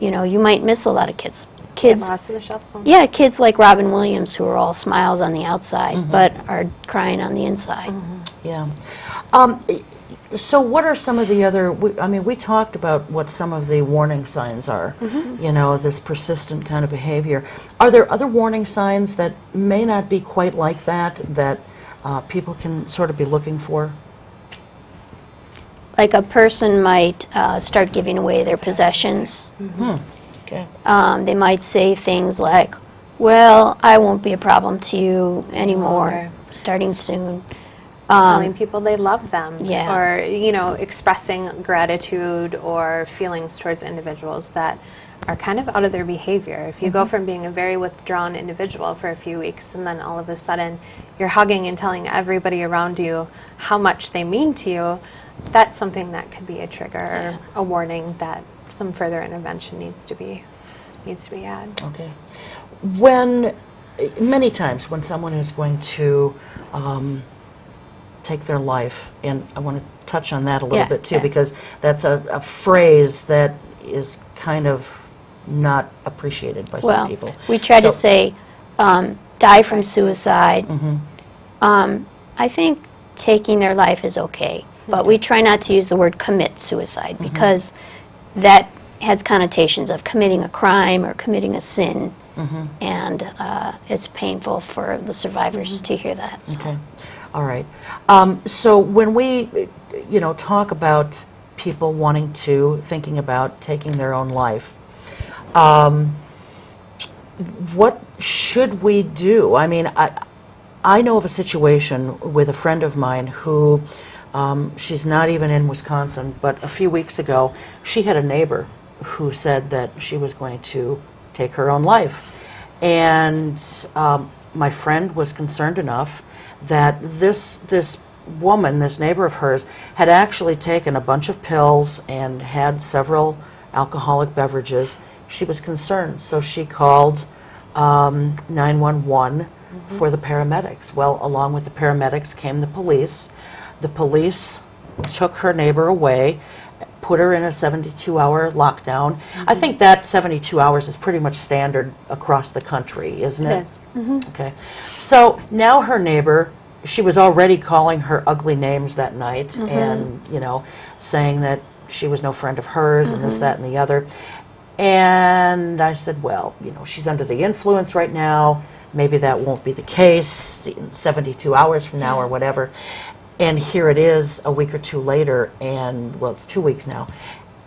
you know, you might miss a lot of kids. Get lost in the shuffle. Yeah, kids like Robin Williams, who are all smiles on the outside, but are crying on the inside. Yeah. So what are some of the other, I mean, we talked about what some of the warning signs are, you know, this persistent kind of behavior. Are there other warning signs that may not be quite like that, that people can sort of be looking for? Like a person might start giving away their possessions. Okay. They might say things like, well, I won't be a problem to you anymore, starting soon. Telling people they love them, Yeah. or, you know, expressing gratitude or feelings towards individuals that are kind of out of their behavior. If you go from being a very withdrawn individual for a few weeks and then all of a sudden you're hugging and telling everybody around you how much they mean to you, that's something that could be a trigger, or a warning that some further intervention needs to be had. Okay. When, many times when someone is going to take their life, and I want to touch on that a little bit too, because that's a phrase that is kind of not appreciated by some people. We try to say, die from suicide. I think taking their life is okay, but we try not to use the word commit suicide, because that has connotations of committing a crime or committing a sin, and it's painful for the survivors to hear that. So. Okay. All right. So when we, you know, talk about people thinking about taking their own life, what should we do? I mean, I know of a situation with a friend of mine who, she's not even in Wisconsin, but a few weeks ago, she had a neighbor who said that she was going to take her own life. And my friend was concerned enough that this woman, this neighbor of hers, had actually taken a bunch of pills and had several alcoholic beverages. She was concerned, so she called 911 for the paramedics. Well, along with the paramedics came the police. The police took her neighbor away, put her in a 72-hour lockdown. I think that 72 hours is pretty much standard across the country, isn't it? It is. Okay. So now her neighbor, she was already calling her ugly names that night and, you know, saying that she was no friend of hers and this, that, and the other. And I said, well, you know, she's under the influence right now. Maybe that won't be the case in 72 hours from now or whatever. And here it is a week or two later, and, well, it's 2 weeks now,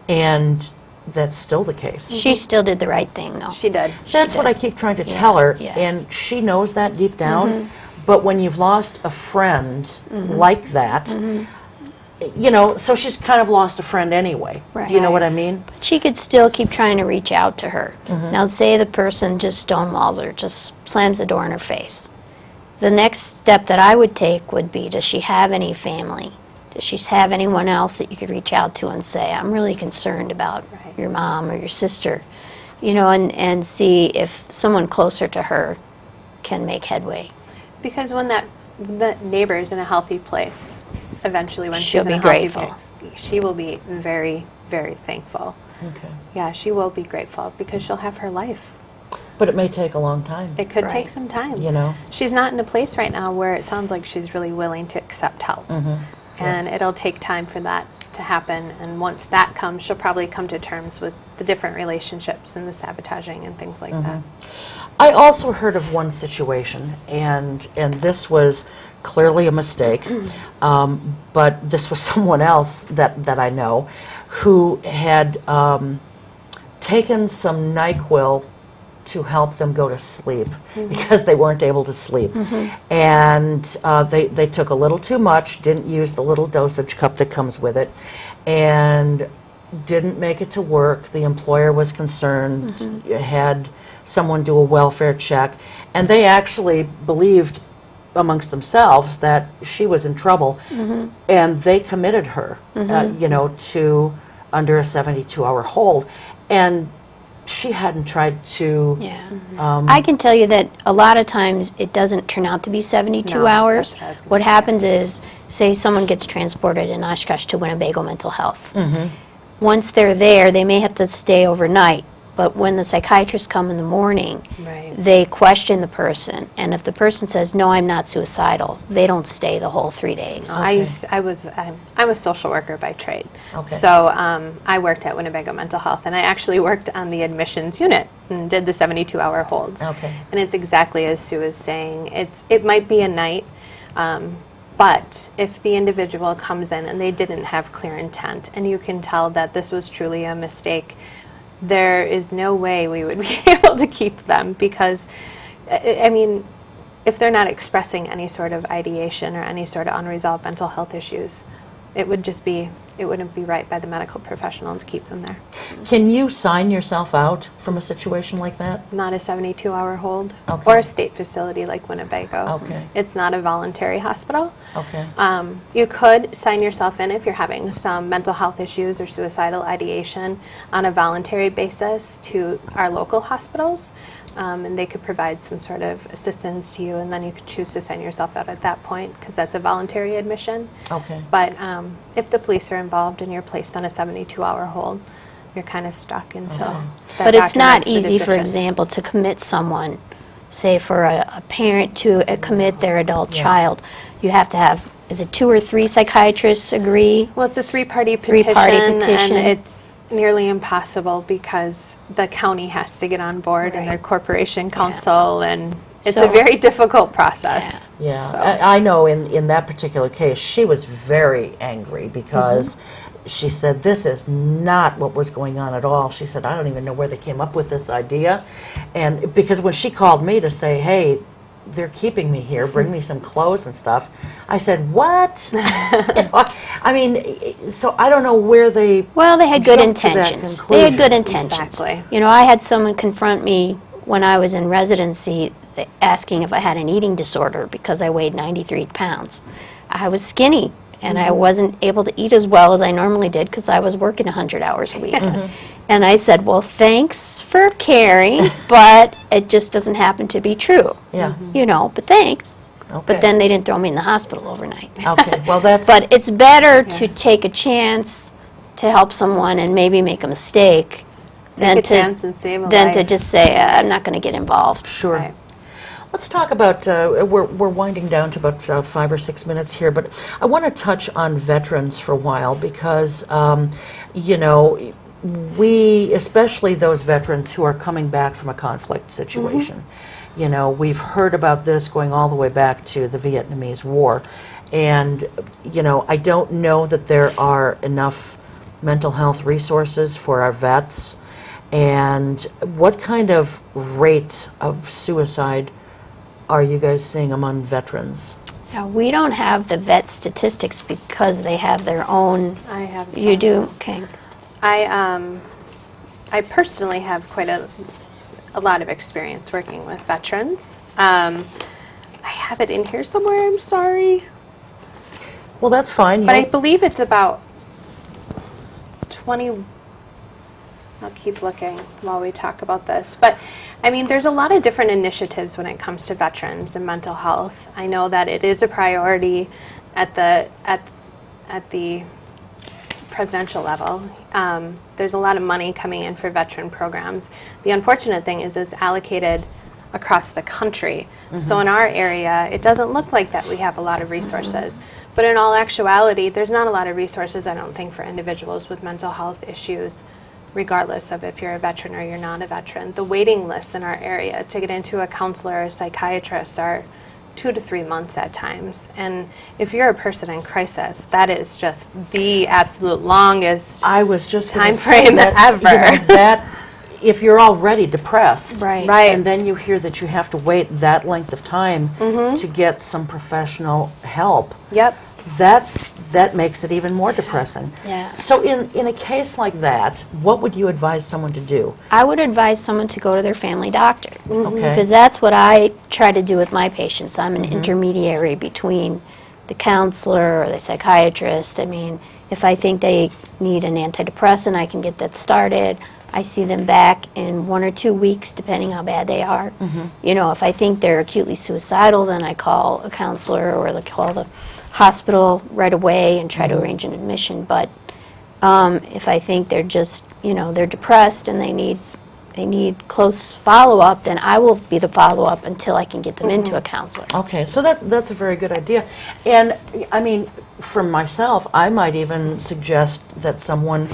and that's still the case. She still did the right thing, though. She did. That's what I keep trying to tell her, yeah. and she knows that deep down. But when you've lost a friend like that, you know, so she's kind of lost a friend anyway. Right. Do you know what I mean? She could still keep trying to reach out to her. Now, say the person just stonewalls her, just slams the door in her face. The next step that I would take would be, does she have any family? Does she have anyone else that you could reach out to and say, I'm really concerned about your mom or your sister, you know, and see if someone closer to her can make headway. Because when the neighbor's in a healthy place, eventually when She'll she's in be a healthy grateful. place, she will be very, very thankful. Okay. Yeah, she will be grateful because she'll have her life. But it may take a long time, It could Right. take some time. you know? She's not in a place right now where it sounds like she's really willing to accept help. And it'll take time for that to happen. And once that comes, she'll probably come to terms with the different relationships and the sabotaging and things like that. I also heard of one situation, and this was clearly a mistake, but this was someone else that I know who had taken some NyQuil to help them go to sleep because they weren't able to sleep. And they took a little too much, didn't use the little dosage cup that comes with it, and didn't make it to work. The employer was concerned, had someone do a welfare check, and they actually believed amongst themselves that she was in trouble, and they committed her, you know, to under a 72-hour hold. And she hadn't tried to. Yeah. I can tell you that a lot of times it doesn't turn out to be 72 No, hours. that's what I was gonna What say, happens is, say someone gets transported in Oshkosh to Winnebago Mental Health. Once they're there, they may have to stay overnight, but when the psychiatrists come in the morning, Right. they question the person, and if the person says, no, I'm not suicidal, they don't stay the whole 3 days. I'm a social worker by trade. Okay. So I worked at Winnebago Mental Health, and I actually worked on the admissions unit and did the 72-hour holds. Okay. And it's exactly as Sue is saying. It might be a night, but if the individual comes in and they didn't have clear intent, and you can tell that this was truly a mistake, there is no way we would be able to keep them, because, I mean, if they're not expressing any sort of ideation or any sort of unresolved mental health issues, it wouldn't be right by the medical professional to keep them there. Can you sign yourself out from a situation like that? Not a 72-hour hold, Okay. or a state facility like Winnebago. Okay. It's not a voluntary hospital. Okay. You could sign yourself in if you're having some mental health issues or suicidal ideation on a voluntary basis to our local hospitals, and they could provide some sort of assistance to you, and then you could choose to sign yourself out at that point, because that's a voluntary admission. Okay. But if the police are involved and you're placed on a 72-hour hold, you're kind of stuck until that But it's doctor not makes the easy, for decision. example, to commit someone, say for a parent to commit their adult child. You have to have, is it 2 or 3 psychiatrists agree? Well, it's a three-party Three-party petition, petition. and it's nearly impossible because the county has to get on board and their corporation council, and it's So- a very difficult process. Yeah, So- I know in that particular case, she was very angry because she said, this is not what was going on at all. She said, I don't even know where they came up with this idea. And because when she called me to say, hey, they're keeping me here, bring me some clothes and stuff, I said, what? You know, I mean, so I don't know where they Well, they had good jumped to that intentions. They had good conclusion. intentions. Exactly. You know, I had someone confront me when I was in residency asking if I had an eating disorder because I weighed 93 pounds. I was skinny, and I wasn't able to eat as well as I normally did because I was working 100 hours a week. And I said, well, thanks for caring, but it just doesn't happen to be true. Yeah. You know, but thanks. Okay. But then they didn't throw me in the hospital overnight. Okay, well, that's... But it's better to take a chance to help someone and maybe make a mistake Take a chance and save a than life. to just say, I'm not going to get involved. Sure. Right. Let's talk about, we're winding down to about 5 or 6 minutes here, but I want to touch on veterans for a while because, you know, we, especially those veterans who are coming back from a conflict situation, you know, we've heard about this going all the way back to the Vietnamese War, and, you know, I don't know that there are enough mental health resources for our vets. And what kind of rate of suicide are you guys seeing among veterans? Now, we don't have the vet statistics because they have their own. I have You some. do? Okay. I personally have quite a lot of experience working with veterans. I have it in here somewhere, I'm sorry. Well, that's fine. But I believe it's about 20. I'll keep looking while we talk about this. But, I mean, there's a lot of different initiatives when it comes to veterans and mental health. I know that it is a priority at the presidential level. There's a lot of money coming in for veteran programs. The unfortunate thing is it's allocated across the country. So in our area, it doesn't look like that we have a lot of resources. But in all actuality, there's not a lot of resources, I don't think, for individuals with mental health issues, regardless of if you're a veteran or you're not a veteran. The waiting lists in our area to get into a counselor or a psychiatrist are 2 to 3 months at times. And if you're a person in crisis, that is just the absolute longest I was just gonna time say frame that's, ever. You know, that if you're already depressed, Right. Right. and then you hear that you have to wait that length of time to get some professional help, Yep. that makes it even more depressing. Yeah. So in a case like that, what would you advise someone to do? I would advise someone to go to their family doctor. Okay. Because that's what I try to do with my patients. I'm an intermediary between the counselor or the psychiatrist. I mean, if I think they need an antidepressant, I can get that started. I see them back in 1 or 2 weeks, depending how bad they are. You know, if I think they're acutely suicidal, then I call a counselor or call the hospital right away and try to arrange an admission. But if I think they're just, you know, they're depressed and they need close follow-up, then I will be the follow-up until I can get them into a counselor. Okay, so that's a very good idea. And I mean, for myself, I might even suggest that someone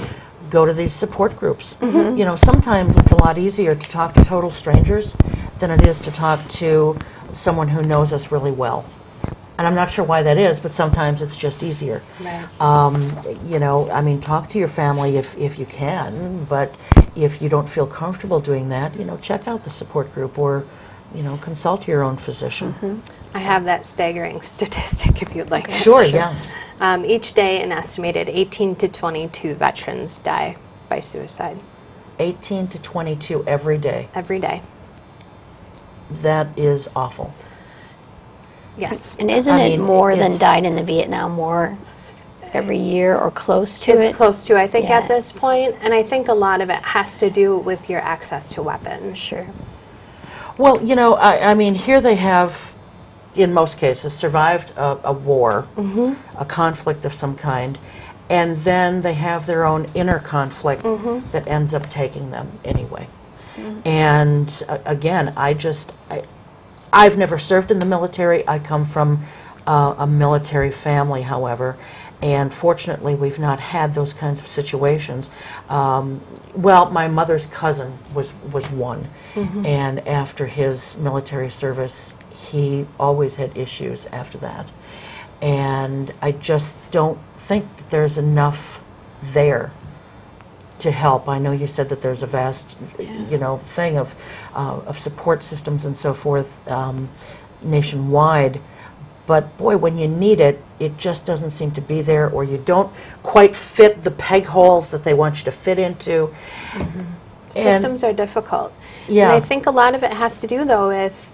go to these support groups. You know, sometimes it's a lot easier to talk to total strangers than it is to talk to someone who knows us really well. And I'm not sure why that is, but sometimes it's just easier. Right. You know, I mean, talk to your family if you can, but if you don't feel comfortable doing that, you know, check out the support group or, you know, consult your own physician. I have that staggering statistic if you'd like. it. Sure, yeah. Each day, an estimated 18 to 22 veterans die by suicide. 18 to 22 every day. Every day. That is awful. Yes. And isn't I it mean, more than it's- died in the Vietnam War every year or close to it? It's close to, I think, Yeah. at this point, and I think a lot of it has to do with your access to weapons. Sure. Well, you know, I mean, here they have, in most cases, survived a war, a conflict of some kind, and then they have their own inner conflict that ends up taking them anyway. And again, I've never served in the military. I come from a military family, however, and fortunately we've not had those kinds of situations. Well, my mother's cousin was one, and after his military service, he always had issues after that. And I just don't think that there's enough there to help. I know you said that there's a vast, you know, thing of support systems and so forth nationwide, but boy, when you need it, it just doesn't seem to be there, or you don't quite fit the peg holes that they want you to fit into. Systems are difficult. Yeah. And I think a lot of it has to do, though, with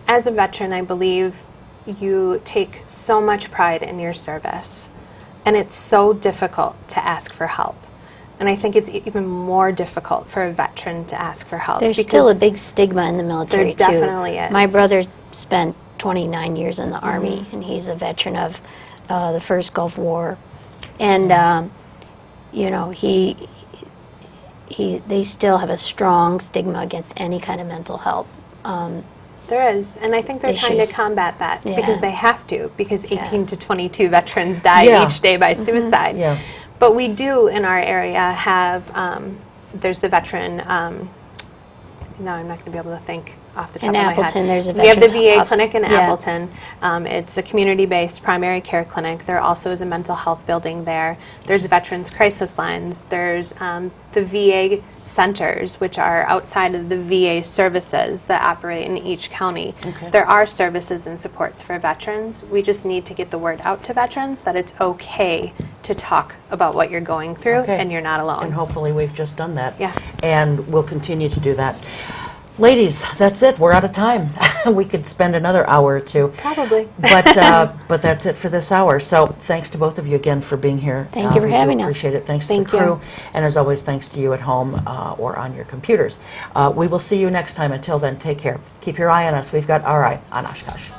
as a veteran, I believe you take so much pride in your service, and it's so difficult to ask for help. And I think it's even more difficult for a veteran to ask for help. There's still a big stigma in the military, There too. definitely is. My brother spent 29 years in the Army, and he's a veteran of the first Gulf War. And, you know, they still have a strong stigma against any kind of mental health. There is, and I think they're trying to Issues. combat that Yeah. because they have to, because 18 to 22 veterans die Yeah. each day by suicide. Yeah. But we do in our area have, there's the veteran, no, I'm not going to be able to think off the top In of my head. Appleton, there's a We have the veterans VA hos- clinic in yeah. Appleton. It's a community-based primary care clinic. There also is a mental health building there. There's veterans crisis lines. There's the VA centers, which are outside of the VA services that operate in each county. Okay. There are services and supports for veterans. We just need to get the word out to veterans that it's okay to talk about what you're going through, Okay. and you're not alone. And hopefully we've just done that. Yeah. And we'll continue to do that. Ladies, that's it. We're out of time. We could spend another hour or two. Probably. But that's it for this hour. So thanks to both of you again for being here. Thank you for We do having us. appreciate it. Thanks Thank to the crew. you. And as always, thanks to you at home or on your computers. We will see you next time. Until then, take care. Keep your eye on us. We've got our eye on Oshkosh.